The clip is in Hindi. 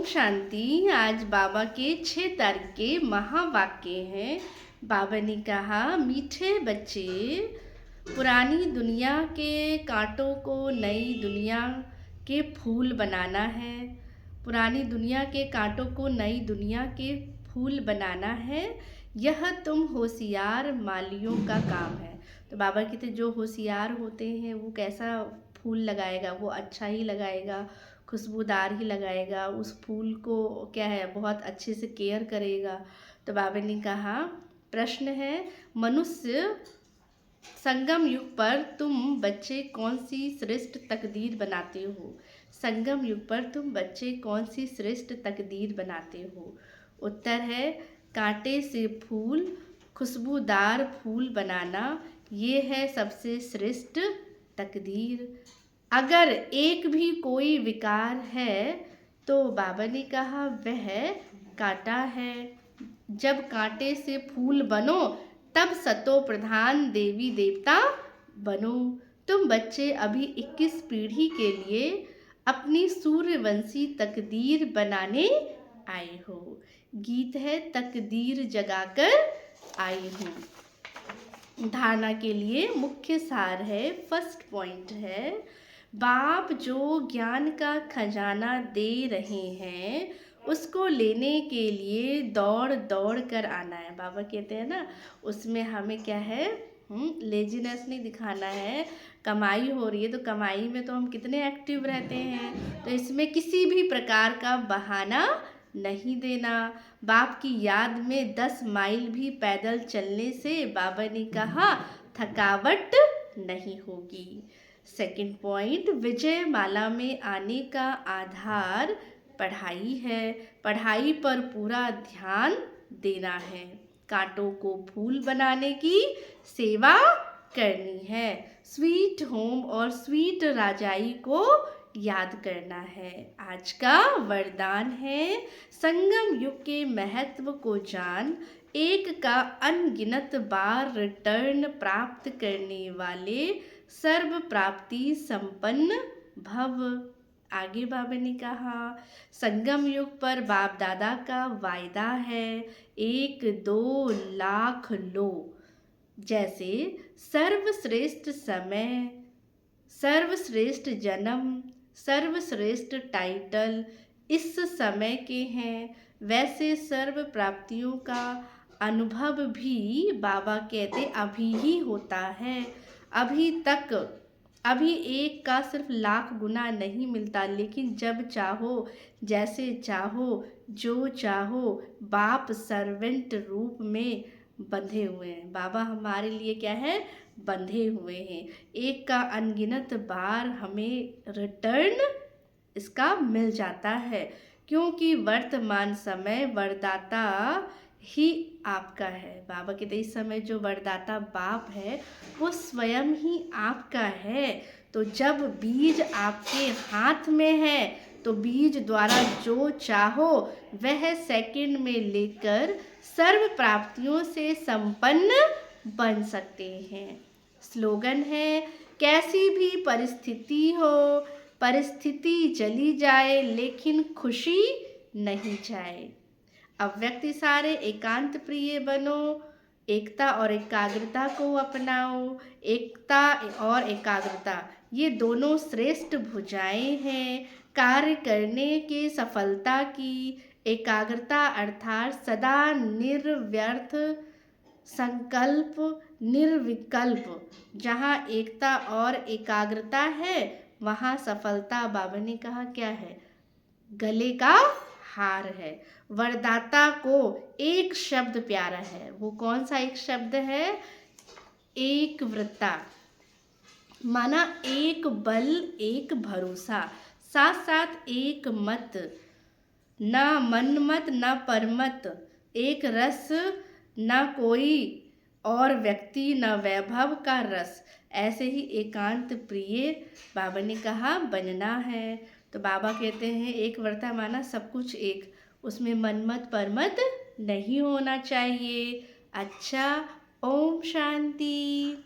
शांति। आज बाबा के 6 तारीख के महावाक्य हैं। बाबा ने कहा, मीठे बच्चे, पुरानी दुनिया के कांटों को नई दुनिया के फूल बनाना है। पुरानी दुनिया के कांटों को नई दुनिया के फूल बनाना है। यह तुम होशियार मालियों का काम है। तो बाबा कहते जो होशियार होते हैं वो कैसा फूल लगाएगा, वो अच्छा ही लगाएगा, खुशबूदार ही लगाएगा, उस फूल को क्या है बहुत अच्छे से केयर करेगा। तो बाबा ने कहा, प्रश्न है, मनुष्य संगम युग पर तुम बच्चे कौन सी श्रेष्ठ तकदीर बनाते हो? संगम युग पर तुम बच्चे कौन सी श्रेष्ठ तकदीर बनाते हो? उत्तर है, कांटे से फूल, खुशबूदार फूल बनाना, ये है सबसे श्रेष्ठ तकदीर। अगर एक भी कोई विकार है तो बाबा ने कहा वह कांटा है। जब कांटे से फूल बनो तब सतो प्रधान देवी देवता बनो। तुम बच्चे अभी 21 पीढ़ी के लिए अपनी सूर्यवंशी तकदीर बनाने आए हो। गीत है, तकदीर जगाकर आई हूँ। धारणा के लिए मुख्य सार है, फर्स्ट पॉइंट है, बाप जो ज्ञान का खजाना दे रहे हैं उसको लेने के लिए दौड़ दौड़ कर आना है। बाबा कहते हैं ना, उसमें हमें क्या है, लेजीनेस नहीं दिखाना है। कमाई हो रही है तो कमाई में तो हम कितने एक्टिव रहते हैं, तो इसमें किसी भी प्रकार का बहाना नहीं देना। बाप की याद में 10 माइल भी पैदल चलने से बाबा ने कहा थकावट नहीं होगी। सेकंड पॉइंट, विजय माला में आने का आधार पढ़ाई है। पढ़ाई पर पूरा ध्यान देना है। कांटों को फूल बनाने की सेवा करनी है। स्वीट होम और स्वीट राजाई को याद करना है। आज का वरदान है, संगम युग के महत्व को जान, एक का अनगिनत बार रिटर्न प्राप्त करने वाले सर्व प्राप्ति संपन्न भव। आगे बाबा ने कहा, संगम युग पर बाप दादा का वायदा है, 1-2 लाख लो। जैसे सर्वश्रेष्ठ समय, सर्वश्रेष्ठ जन्म, सर्वश्रेष्ठ टाइटल इस समय के हैं, वैसे सर्व प्राप्तियों का अनुभव भी बाबा कहते अभी ही होता है। अभी एक का सिर्फ लाख गुना नहीं मिलता, लेकिन जब चाहो, जैसे चाहो, जो चाहो, बाप सर्वेंट रूप में बंधे हुए हैं। बाबा हमारे लिए क्या है, बंधे हुए हैं। एक का अनगिनत बार हमें रिटर्न इसका मिल जाता है, क्योंकि वर्तमान समय वरदाता ही आपका है। बाबा कहते इस समय जो वरदाता बाप है वो स्वयं ही आपका है। तो जब बीज आपके हाथ में है तो बीज द्वारा जो चाहो वह सेकंड में लेकर सर्व प्राप्तियों से संपन्न बन सकते हैं। स्लोगन है, कैसी भी परिस्थिति हो, परिस्थिति चली जाए लेकिन खुशी नहीं जाए। अव्यक्त इशारे, एकांत प्रिय बनो, एकता और एकाग्रता को अपनाओ। एकता और एकाग्रता ये दोनों श्रेष्ठ भुजाएं हैं कार्य करने के सफलता की। एकाग्रता अर्थात सदा निर्व्यर्थ संकल्प, निर्विकल्प। जहाँ एकता और एकाग्रता है वहाँ सफलता बाबा ने कहा क्या है, गले का हार है। वरदाता को एक शब्द प्यारा है, वो कौन सा एक शब्द है, एक वृत्ता, माना एक बल, एक भरोसा, साथ साथ एक मत, ना मनमत ना परमत, एक रस ना कोई और व्यक्ति न वैभव का रस। ऐसे ही एकांत प्रिय बाबा ने कहा बनना है। तो बाबा कहते हैं एक वर्ता माना सब कुछ एक, उसमें मनमत परमत नहीं होना चाहिए। अच्छा, ओम शांति।